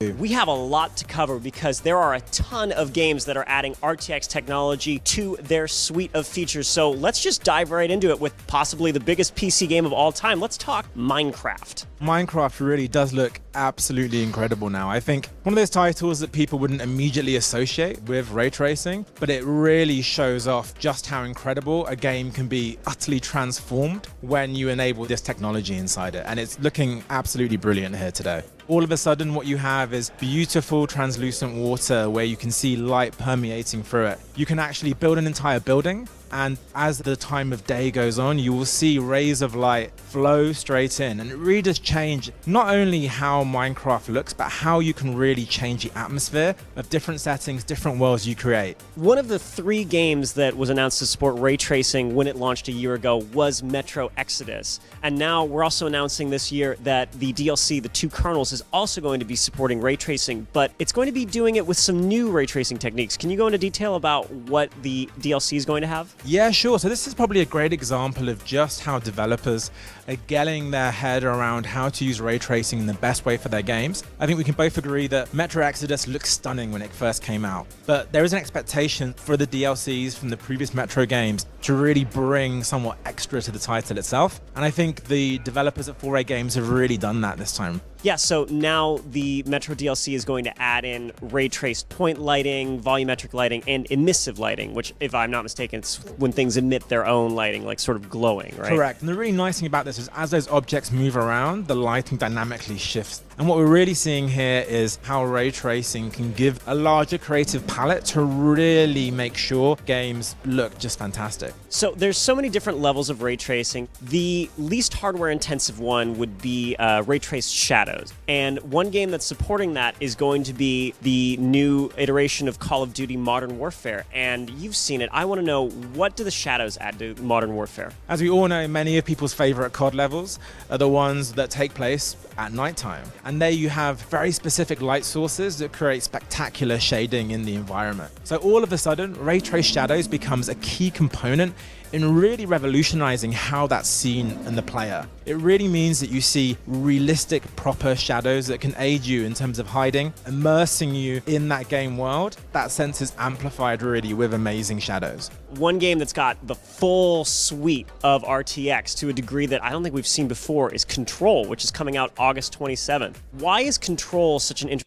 We have a lot to cover because there are a ton of games that are adding RTX technology to their suite of features. So let's just dive right into it with possibly the biggest PC game of all time. Let's talk Minecraft. Minecraft really does look absolutely incredible now. I think one of those titles that people wouldn't immediately associate with ray tracing, but it really shows off just how incredible a game can be utterly transformed when you enable this technology inside it. And it's looking absolutely brilliant here today. All of a sudden, what you have is beautiful translucent water where you can see light permeating through it. You can actually build an entire building, and as the time of day goes on, you will see rays of light flow straight in, and it really does change not only how Minecraft looks, but how you can really change the atmosphere of different settings, different worlds you create. One of the 3 games that was announced to support ray tracing when it launched a year ago was Metro Exodus, and now we're also announcing this year that the DLC, the 2 kernels, is also going to be supporting ray tracing, but it's going to be doing it with some new ray tracing techniques. Can you go into detail about what the DLC is going to have? Yeah, sure. So this is probably a great example of just how developers are getting their head around how to use ray tracing in the best way for their games. I think we can both agree that Metro Exodus looks stunning when it first came out, but there is an expectation for the DLCs from the previous Metro games to really bring somewhat extra to the title itself. And I think the developers at 4A Games have really done that this time. Yeah, so now the Metro DLC is going to add in ray traced point lighting, volumetric lighting, and emissive lighting, which, if I'm not mistaken, it's when things emit their own lighting, like sort of glowing, right? Correct. And the really nice thing about this is as those objects move around, the lighting dynamically shifts. And what we're really seeing here is how ray tracing can give a larger creative palette to really make sure games look just fantastic. So there's so many different levels of ray tracing. The least hardware intensive one would be ray traced shadows. And one game that's supporting that is going to be the new iteration of Call of Duty Modern Warfare. And you've seen it. I want to know, what do the shadows add to Modern Warfare? As we all know, many of people's favorite COD levels are the ones that take place at nighttime. And there you have very specific light sources that create spectacular shading in the environment. So all of a sudden, ray traced shadows becomes a key component in really revolutionizing how that's seen in the player. It really means that you see realistic, proper shadows that can aid you in terms of hiding, immersing you in that game world. That sense is amplified really with amazing shadows. One game that's got the full suite of RTX to a degree that I don't think we've seen before is Control, which is coming out August 27th. Why is Control such an interesting?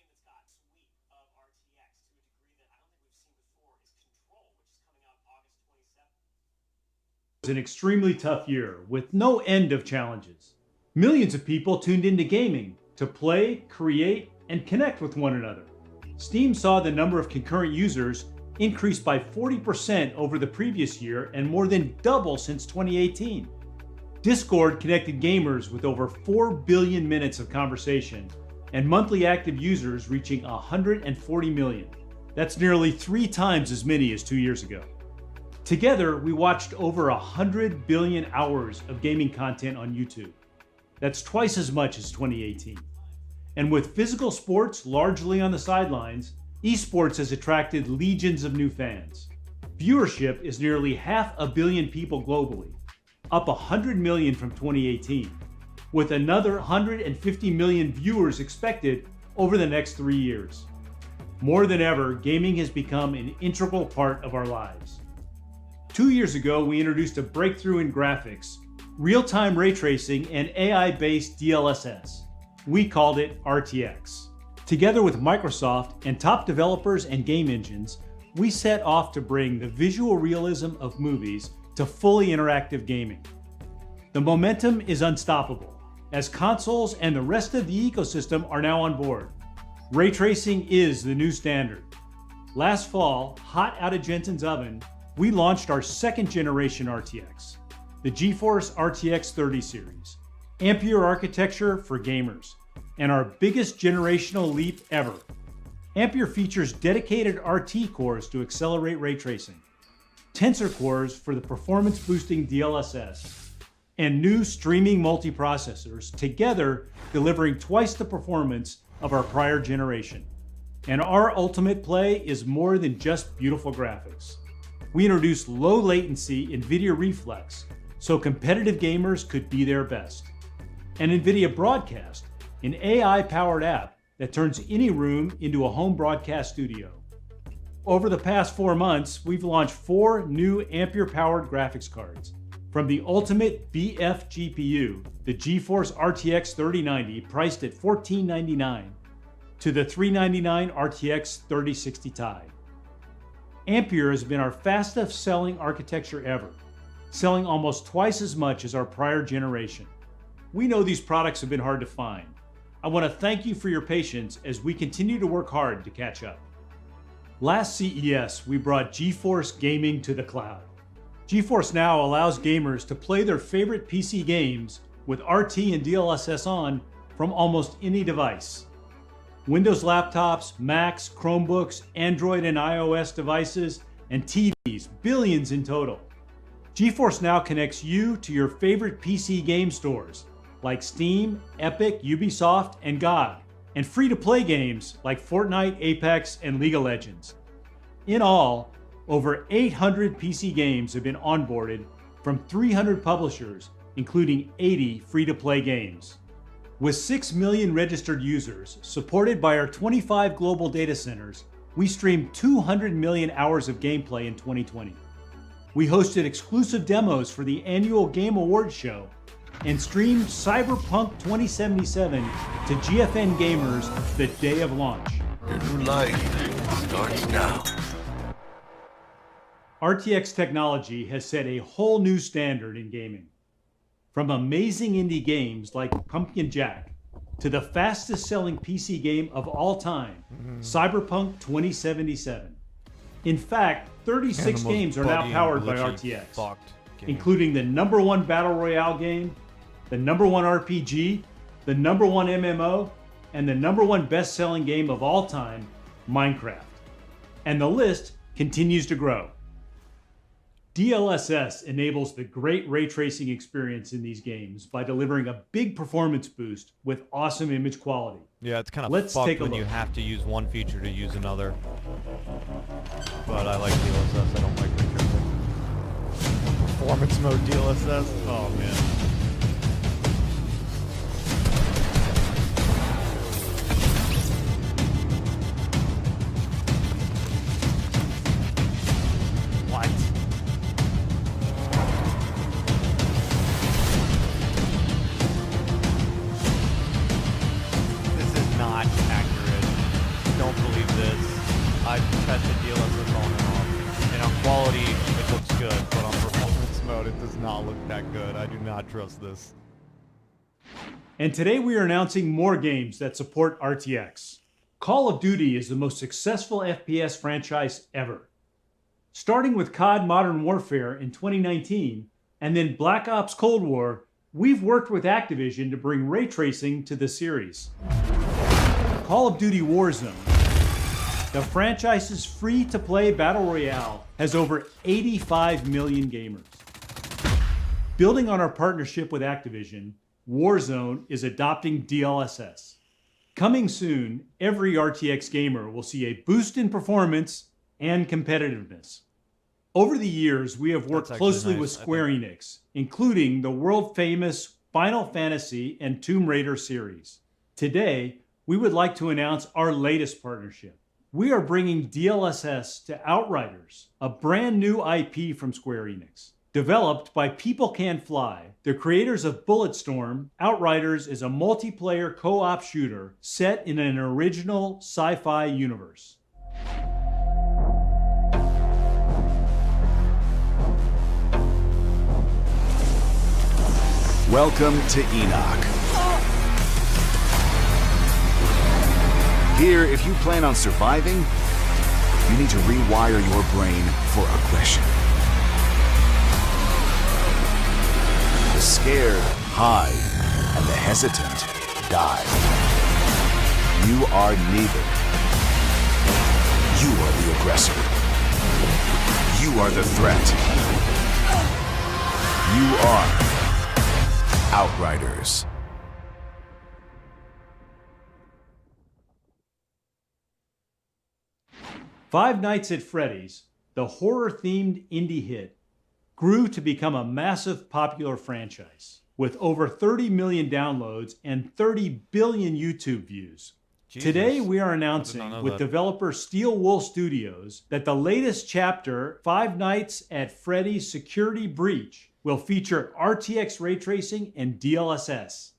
It was an extremely tough year with no end of challenges. Millions of people tuned into gaming to play, create, and connect with one another. Steam saw the number of concurrent users increase by 40% over the previous year and more than double since 2018. Discord connected gamers with over 4 billion minutes of conversation and monthly active users reaching 140 million. That's nearly 3 times as many as 2 years ago. Together, we watched over 100 billion hours of gaming content on YouTube. That's twice as much as 2018. And with physical sports largely on the sidelines, esports has attracted legions of new fans. Viewership is nearly 500 million people globally, up 100 million from 2018, with another 150 million viewers expected over the next 3 years. More than ever, gaming has become an integral part of our lives. 2 years ago, we introduced a breakthrough in graphics, real-time ray tracing, and AI-based DLSS. We called it RTX. Together with Microsoft and top developers and game engines, we set off to bring the visual realism of movies to fully interactive gaming. The momentum is unstoppable, as consoles and the rest of the ecosystem are now on board. Ray tracing is the new standard. Last fall, hot out of Jensen's oven, we launched our 2nd generation RTX, the GeForce RTX 30 series, Ampere architecture for gamers, and our biggest generational leap ever. Ampere features dedicated RT cores to accelerate ray tracing, Tensor cores for the performance-boosting DLSS, and new streaming multiprocessors, together delivering twice the performance of our prior generation. And our ultimate play is more than just beautiful graphics. We introduced low latency NVIDIA Reflex so competitive gamers could be their best. And NVIDIA Broadcast, an AI-powered app that turns any room into a home broadcast studio. Over the past 4 months, we've launched 4 new Ampere-powered graphics cards. From the ultimate BF GPU, the GeForce RTX 3090 priced at $1499, to the $399 RTX 3060 Ti. Ampere has been our fastest selling architecture ever, selling almost twice as much as our prior generation. We know these products have been hard to find. I want to thank you for your patience as we continue to work hard to catch up. Last CES, we brought GeForce Gaming to the cloud. GeForce Now allows gamers to play their favorite PC games with RT and DLSS on from almost any device. Windows laptops, Macs, Chromebooks, Android and iOS devices, and TVs, billions in total. GeForce Now connects you to your favorite PC game stores like Steam, Epic, Ubisoft, and GOG, and free-to-play games like Fortnite, Apex, and League of Legends. In all, over 800 PC games have been onboarded from 300 publishers, including 80 free-to-play games. With 6 million registered users, supported by our 25 global data centers, we streamed 200 million hours of gameplay in 2020. We hosted exclusive demos for the annual Game Awards show and streamed Cyberpunk 2077 to GFN gamers the day of launch. Your new life starts now. RTX technology has set a whole new standard in gaming. From amazing indie games like Pumpkin Jack to the fastest selling PC game of all time, Cyberpunk 2077. In fact, 36 games are now powered by RTX, including the #1 Battle Royale game, the #1 RPG, the #1 MMO, and the #1 best-selling game of all time, Minecraft. And the list continues to grow. DLSS enables the great ray tracing experience in these games by delivering a big performance boost with awesome image quality. Yeah, it's kind of Let's fucked take a when look. you have to use one feature to use another. But I like DLSS, I don't like ray tracing. Performance mode DLSS? Oh man. What? This is not accurate. Don't believe this. I've tested DLSS on and off. And on quality, it looks good, but on performance mode, it does not look that good. I do not trust this. And today we are announcing more games that support RTX. Call of Duty is the most successful FPS franchise ever. Starting with COD Modern Warfare in 2019, and then Black Ops Cold War, we've worked with Activision to bring ray tracing to the series. Call of Duty Warzone, the franchise's free-to-play battle royale, has over 85 million gamers. Building on our partnership with Activision, Warzone is adopting DLSS. Coming soon, every RTX gamer will see a boost in performance and competitiveness. Over the years, we have worked That's actually closely nice, with I Square Enix, including the world-famous Final Fantasy and Tomb Raider series. Today, we would like to announce our latest partnership. We are bringing DLSS to Outriders, a brand new IP from Square Enix. Developed by People Can Fly, the creators of Bulletstorm, Outriders is a multiplayer co-op shooter set in an original sci-fi universe. Welcome to Enoch. Here, if you plan on surviving, you need to rewire your brain for aggression. The scared hide, and the hesitant die. You are neither. You are the aggressor. You are the threat. You are Outriders. Five Nights at Freddy's, the horror-themed indie hit, grew to become a massive popular franchise with over 30 million downloads and 30 billion YouTube views. Today we are I did not announcing know with that. developer Steel Wool Studios that the latest chapter, Five Nights at Freddy's Security Breach, will feature RTX ray tracing and DLSS.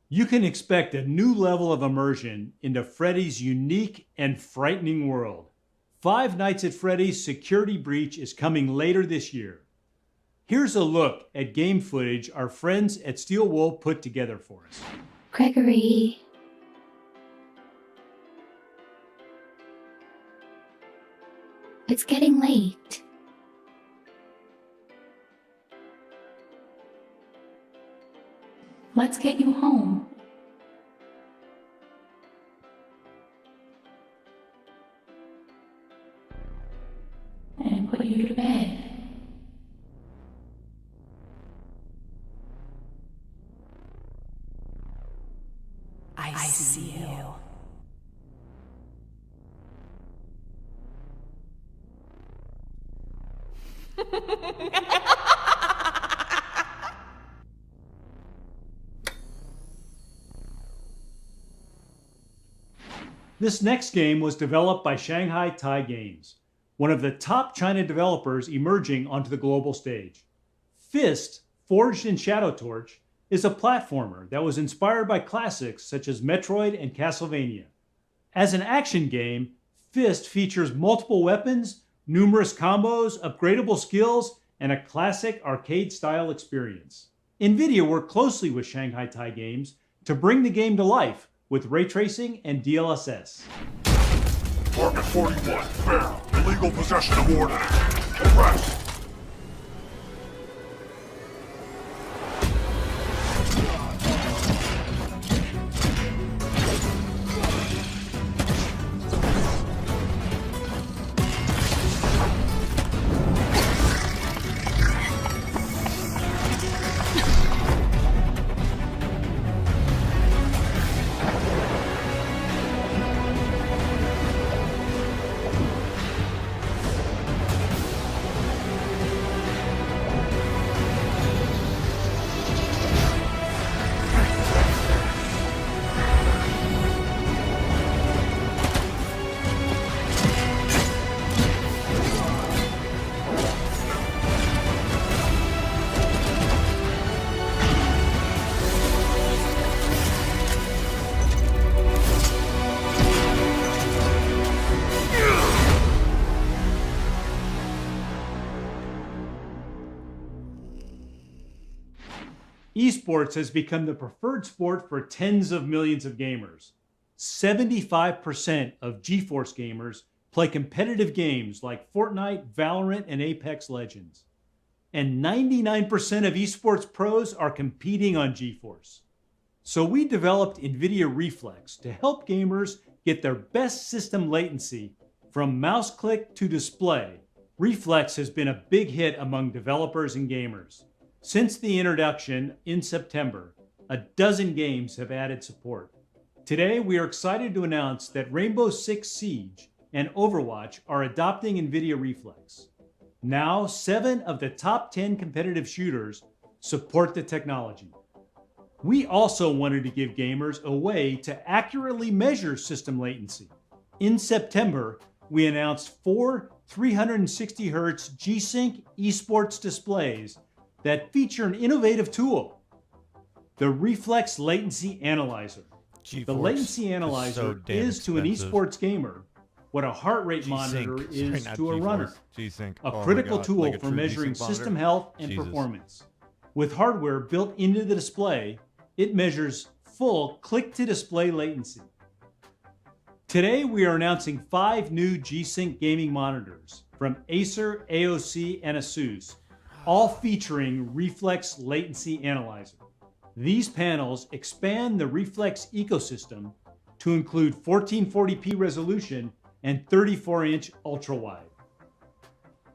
You can expect a new level of immersion into Freddy's unique and frightening world. Five Nights at Freddy's Security Breach is coming later this year. Here's a look at game footage our friends at Steel Wool put together for us. Gregory. It's getting late. Let's get you home. And put you to bed. I see you. This next game was developed by Shanghai Tai Games, one of the top China developers emerging onto the global stage. Fist, forged in Shadow Torch, is a platformer that was inspired by classics such as Metroid and Castlevania. As an action game, Fist features multiple weapons, numerous combos, upgradable skills, and a classic arcade-style experience. Nvidia worked closely with Shanghai Tai Games to bring the game to life with ray tracing and DLSS. Target 41, fair. Illegal possession of ordnance. Arrest. Esports has become the preferred sport for tens of millions of gamers. 75% of GeForce gamers play competitive games like Fortnite, Valorant, and Apex Legends. And 99% of esports pros are competing on GeForce. So we developed Nvidia Reflex to help gamers get their best system latency from mouse click to display. Reflex has been a big hit among developers and gamers. Since the introduction in September, a dozen games have added support. Today, we are excited to announce that Rainbow Six Siege and Overwatch are adopting Nvidia Reflex. Now, 7 of the top 10 competitive shooters support the technology. We also wanted to give gamers a way to accurately measure system latency. In September, we announced 4 360Hz G-Sync esports displays that feature an innovative tool, the Reflex Latency Analyzer. The latency analyzer is to an esports gamer what a heart rate monitor is to a runner, a critical tool for measuring system health and performance. With hardware built into the display, it measures full click-to-display latency. Today, we are announcing 5 new G-Sync gaming monitors from Acer, AOC, and Asus, all featuring Reflex Latency Analyzer. These panels expand the Reflex ecosystem to include 1440p resolution and 34-inch ultra-wide.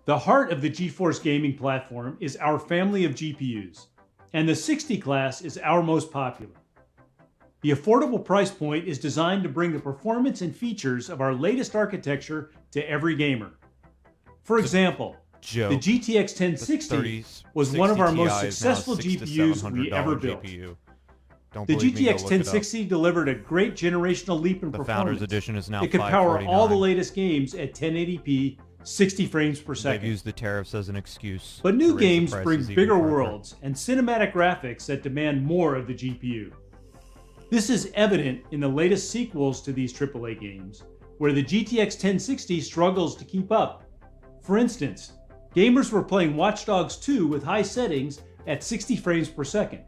The heart of the GeForce gaming platform is our family of GPUs, and the 60 class is our most popular. The affordable price point is designed to bring the performance and features of our latest architecture to every gamer. For example, the GTX 1060 was one of our most successful GPUs we ever built. Don't The believe me, GTX go look it up. 1060 delivered a great generational leap in The performance. Founders Edition is now It could power all the $549. latest games at 1080p, 60 frames per They've second. used the tariffs as an excuse. But to new raise the games prices bring even bigger further. worlds and cinematic graphics that demand more of the GPU. This is evident in the latest sequels to these AAA games, where the GTX 1060 struggles to keep up. For instance, gamers were playing Watch Dogs 2 with high settings at 60 frames per second.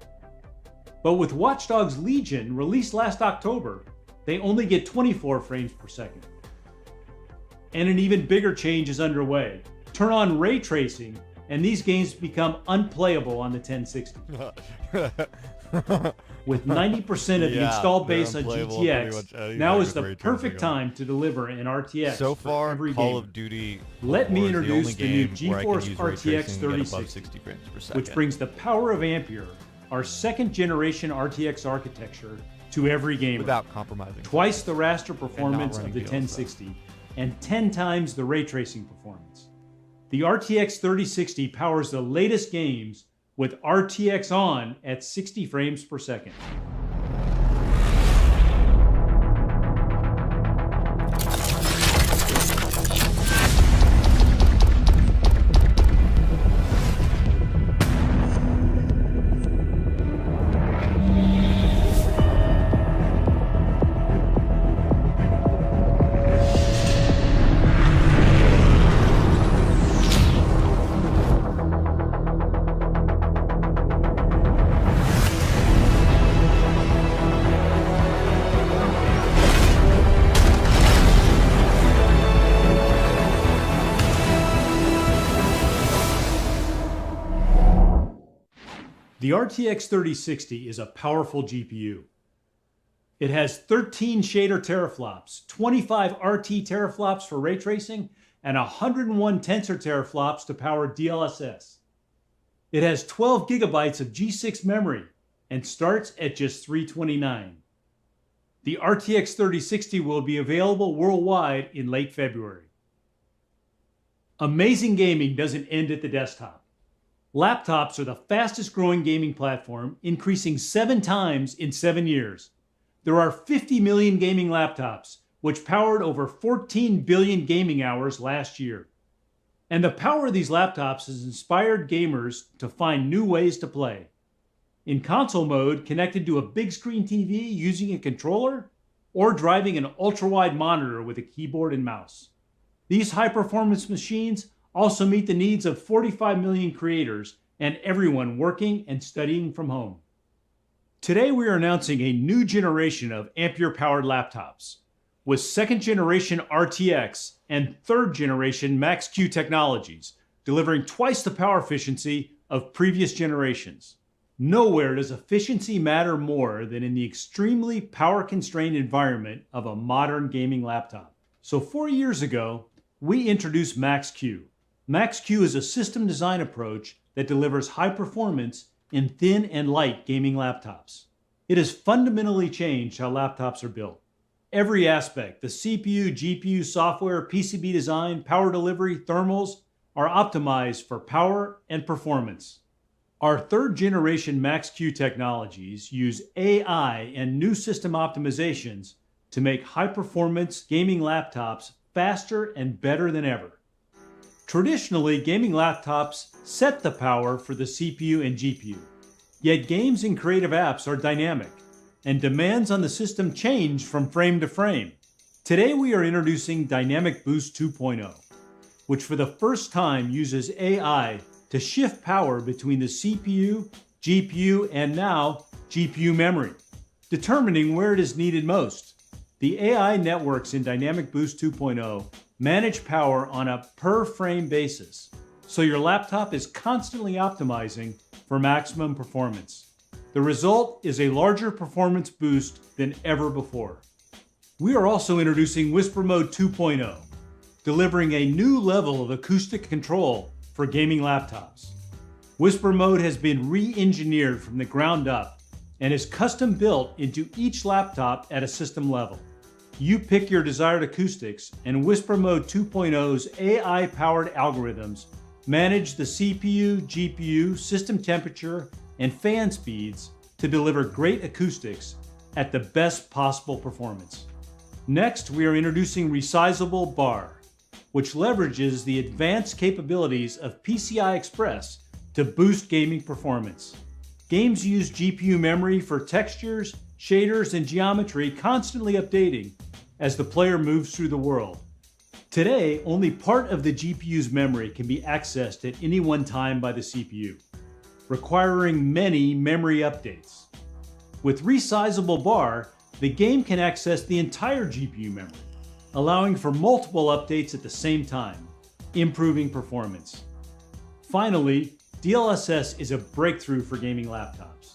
But with Watch Dogs Legion, released last October, they only get 24 frames per second. And an even bigger change is underway. Turn on ray tracing, and these games become unplayable on the 1060. With 90% of the Yeah, installed they're base on unplayable on pretty GTX, much anything now with is the ray tracing perfect on. time to deliver an RTX So for far, every Call gamer. of Duty Let me War is introduce the new only game where I can GeForce use ray RTX tracing and get above 3060, 60 frames per second. which brings the power of Ampere, our second generation RTX architecture, to every gamer. without compromising. Twice the raster performance of running the DLSS. 1060 and 10 times the ray tracing performance. The RTX 3060 powers the latest games with RTX on at 60 frames per second. The RTX 3060 is a powerful GPU. It has 13 shader teraflops, 25 RT teraflops for ray tracing, and 101 tensor teraflops to power DLSS. It has 12 gigabytes of G6 memory and starts at just $329. The RTX 3060 will be available worldwide in late February. Amazing gaming doesn't end at the desktop. Laptops are the fastest growing gaming platform, increasing 7 times in 7 years. There are 50 million gaming laptops, which powered over 14 billion gaming hours last year. And the power of these laptops has inspired gamers to find new ways to play. In console mode, connected to a big screen TV using a controller, or driving an ultra-wide monitor with a keyboard and mouse. These high-performance machines also meet the needs of 45 million creators and everyone working and studying from home. Today we are announcing a new generation of Ampere-powered laptops with 2nd generation RTX and 3rd generation Max-Q technologies, delivering twice the power efficiency of previous generations. Nowhere does efficiency matter more than in the extremely power-constrained environment of a modern gaming laptop. So 4 years ago, we introduced Max-Q. Max-Q is a system design approach that delivers high performance in thin and light gaming laptops. It has fundamentally changed how laptops are built. Every aspect, the CPU, GPU, software, PCB design, power delivery, thermals, are optimized for power and performance. Our 3rd generation Max-Q technologies use AI and new system optimizations to make high performance gaming laptops faster and better than ever. Traditionally, gaming laptops set the power for the CPU and GPU. Yet games and creative apps are dynamic, and demands on the system change from frame to frame. Today we are introducing Dynamic Boost 2.0, which for the first time uses AI to shift power between the CPU, GPU, and now GPU memory, determining where it is needed most. The AI networks in Dynamic Boost 2.0 manage power on a per frame basis, so your laptop is constantly optimizing for maximum performance. The result is a larger performance boost than ever before. We are also introducing Whisper Mode 2.0, delivering a new level of acoustic control for gaming laptops. Whisper Mode has been re-engineered from the ground up and is custom built into each laptop at a system level. You pick your desired acoustics, and Whisper Mode 2.0's AI-powered algorithms manage the CPU, GPU, system temperature, and fan speeds to deliver great acoustics at the best possible performance. Next, we are introducing Resizable Bar, which leverages the advanced capabilities of PCI Express to boost gaming performance. Games use GPU memory for textures, shaders, and geometry, constantly updating as the player moves through the world. Today, only part of the GPU's memory can be accessed at any one time by the CPU, requiring many memory updates. With Resizable Bar, the game can access the entire GPU memory, allowing for multiple updates at the same time, improving performance. Finally, DLSS is a breakthrough for gaming laptops.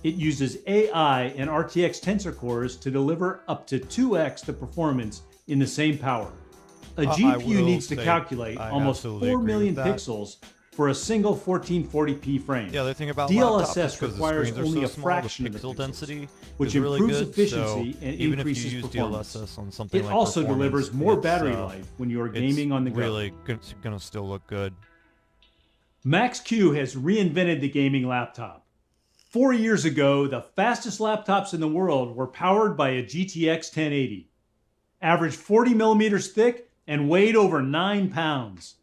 It uses AI and RTX tensor cores to deliver up to 2x the performance in the same power. A GPU needs to calculate almost 4 million pixels for a single 1440p frame. Yeah, the thing about DLSS requires only a fraction of the pixel density, which really improves good, efficiency so and even increases if you use performance. DLSS on something It like also delivers more it's, battery life when you are gaming on the go. Really gonna still look good. Max-Q has reinvented the gaming laptop. 4 years ago, the fastest laptops in the world were powered by a GTX 1080, averaged 40 millimeters thick, and weighed over 9 pounds.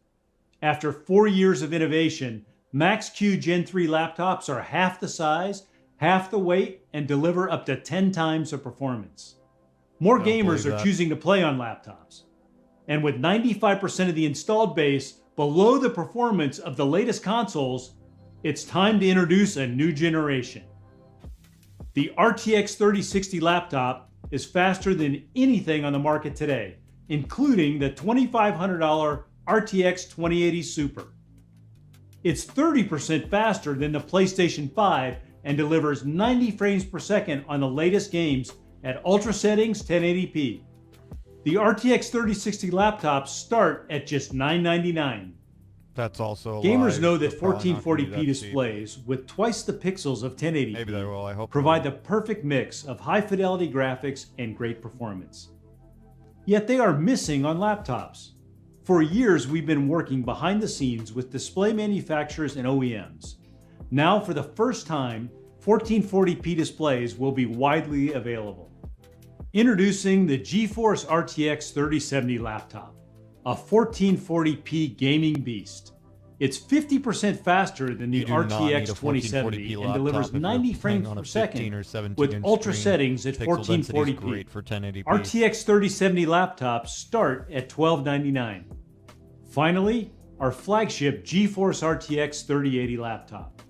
After 4 years of innovation, Max-Q Gen 3 laptops are half the size, half the weight, and deliver up to 10 times the performance. More gamers are choosing to play on laptops. And with 95% of the installed base below the performance of the latest consoles, it's time to introduce a new generation. The RTX 3060 laptop is faster than anything on the market today, including the $2,500 RTX 2080 Super. It's 30% faster than the PlayStation 5 and delivers 90 frames per second on the latest games at ultra settings 1080p. The RTX 3060 laptops start at just $999. That's also a Gamers lie. know that They're probably not gonna be 1440p that cheap. displays with twice the pixels of 1080p Maybe they will, I hope provide they the perfect mix of high fidelity graphics and great performance. Yet they are missing on laptops. For years, we've been working behind the scenes with display manufacturers and OEMs. Now, for the first time, 1440p displays will be widely available. Introducing the GeForce RTX 3070 laptop, a 1440p gaming beast. It's 50% faster than the RTX 2070 and delivers 90 frames per second with ultra settings at 1440p. RTX 3070 laptops start at $1299. Finally, our flagship GeForce RTX 3080 laptop.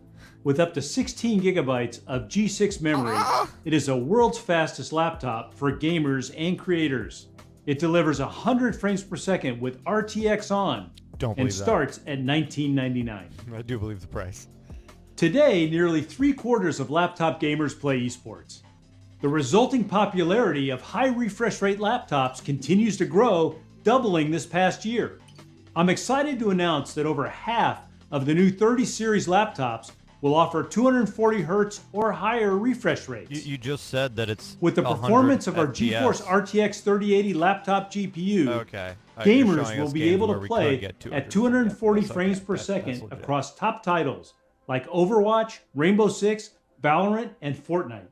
With up to 16 gigabytes of G6 memory, it is a world's fastest laptop for gamers and creators. It delivers 100 frames per second with RTX on and starts at $1999. I do believe the price. Today, nearly 3/4 of laptop gamers play esports. The resulting popularity of high refresh rate laptops continues to grow, doubling this past year. I'm excited to announce that over half of the new 30 series laptops will offer 240 Hz or higher refresh rates. You just said that it's with the performance of our GeForce RTX 3080 laptop GPU. Gamers will be able to play at 240 frames per second across top titles like Overwatch, Rainbow Six, Valorant, and Fortnite.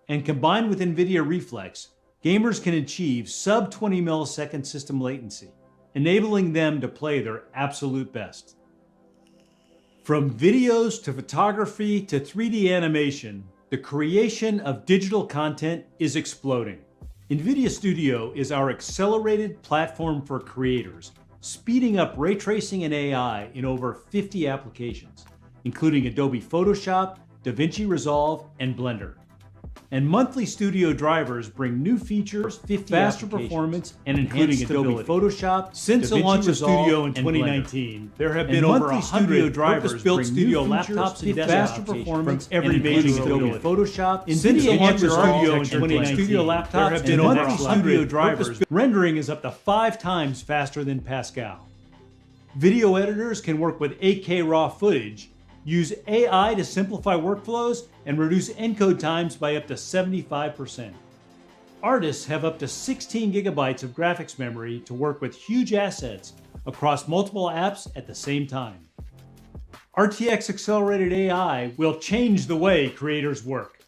And combined with Nvidia Reflex, gamers can achieve sub 20 millisecond system latency, enabling them to play their absolute best. From videos to photography to 3D animation, the creation of digital content is exploding. NVIDIA Studio is our accelerated platform for creators, speeding up ray tracing and AI in over 50 applications, including Adobe Photoshop, DaVinci Resolve, and Blender. And monthly studio drivers bring new features, faster performance, and enhanced Adobe Photoshop. Since the launch of Studio in 2019, there have been over 100 purpose-built studio laptops and faster performance from every major Adobe Photoshop. Since the launch of Studio in 2019, studio laptops there have been over 100 drivers. Rendering is up to 5 times faster than Pascal. Video editors can work with 8K raw footage, use AI to simplify workflows, and reduce encode times by up to 75%. Artists have up to 16 gigabytes of graphics memory to work with huge assets across multiple apps at the same time. RTX accelerated AI will change the way creators work.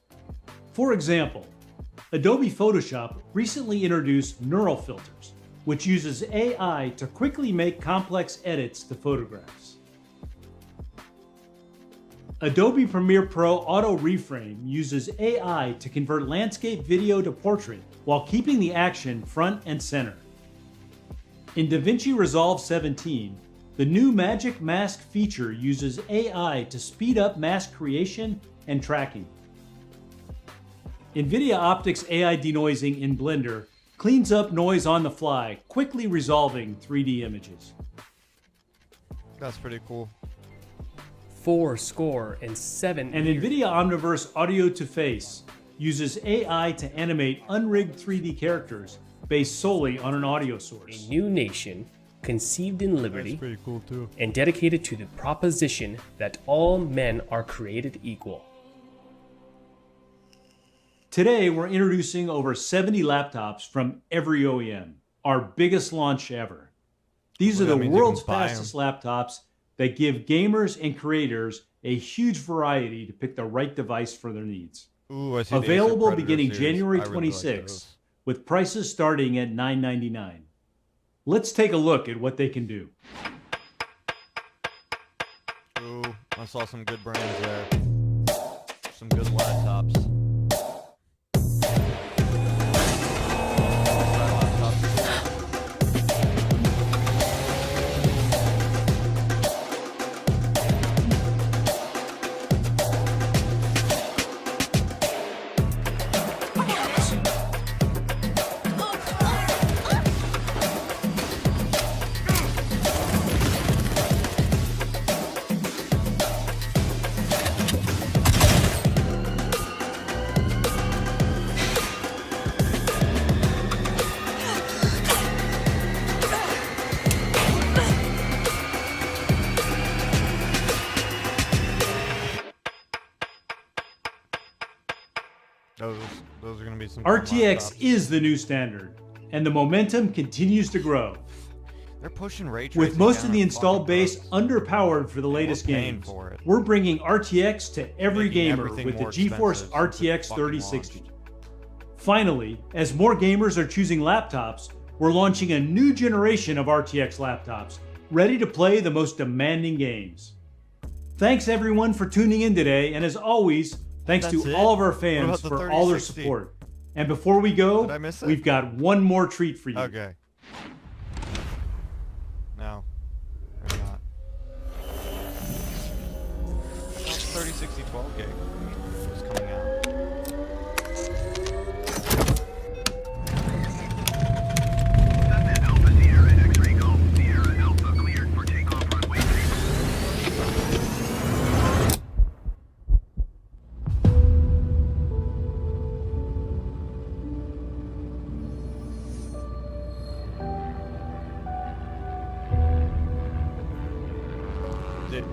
For example, Adobe Photoshop recently introduced neural filters, which uses AI to quickly make complex edits to photographs. Adobe Premiere Pro Auto Reframe uses AI to convert landscape video to portrait while keeping the action front and center. In DaVinci Resolve 17, the new Magic Mask feature uses AI to speed up mask creation and tracking. Nvidia Optics AI denoising in Blender cleans up noise on the fly, quickly resolving 3D images. That's pretty cool. 407. And Nvidia Omniverse Audio to Face uses AI to animate unrigged 3D characters based solely on an audio A source. new nation conceived in That's liberty pretty cool too. and dedicated to the proposition that all men are created equal. Today, we're introducing over 70 laptops from every OEM, our biggest launch ever. These Well, are that the means you can world's buy 'em. fastest laptops that give gamers and creators a huge variety to pick the right device for their needs. Ooh, I see the Acer Available Predator beginning series. January I really like 26, those. with prices starting at $999. Let's take a look at what they can do. Ooh, I saw some good brands there. Some good laptops. Those are gonna be some. fun RTX laptops. is the new standard, and the momentum continues to grow. They're pushing ray tracing. With most down of the our installed fucking base throats. underpowered for the We're latest paying games, for it. we're bringing RTX to every Making gamer everything with the more GeForce expensive RTX since it fucking 3060. launched. Finally, as more gamers are choosing laptops, we're launching a new generation of RTX laptops, ready to play the most demanding games. Thanks everyone for tuning in today, and as always, thanks That's to it? all of our What fans about the for all their 3060? support. And before we go, Did I miss it? we've got one more treat for you. Okay. No. They're not. I thought 3060 12 gig was coming out.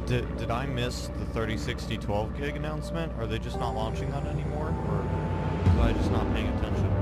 Did I miss the 3060 12 gig announcement? Are they just not launching that anymore? Or was I just not paying attention?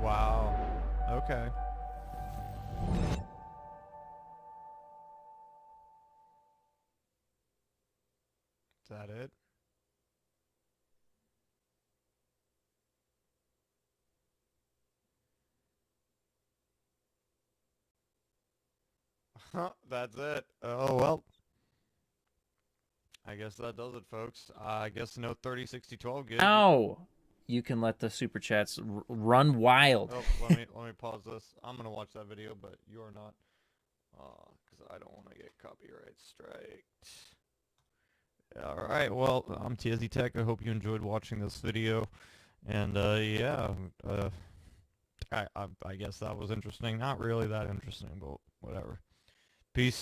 Wow. Okay. that it? That's it. Oh, well. I guess that does it, folks. I guess no 306012 gig. Ow! You can let the super chats run wild. Oh, let me pause this. I'm gonna watch that video, but you are not, because I don't want to get copyright striked. All right. Well, I'm Tiezzi-Tech. I hope you enjoyed watching this video, and yeah, I guess that was interesting. Not really that interesting, but whatever. Peace.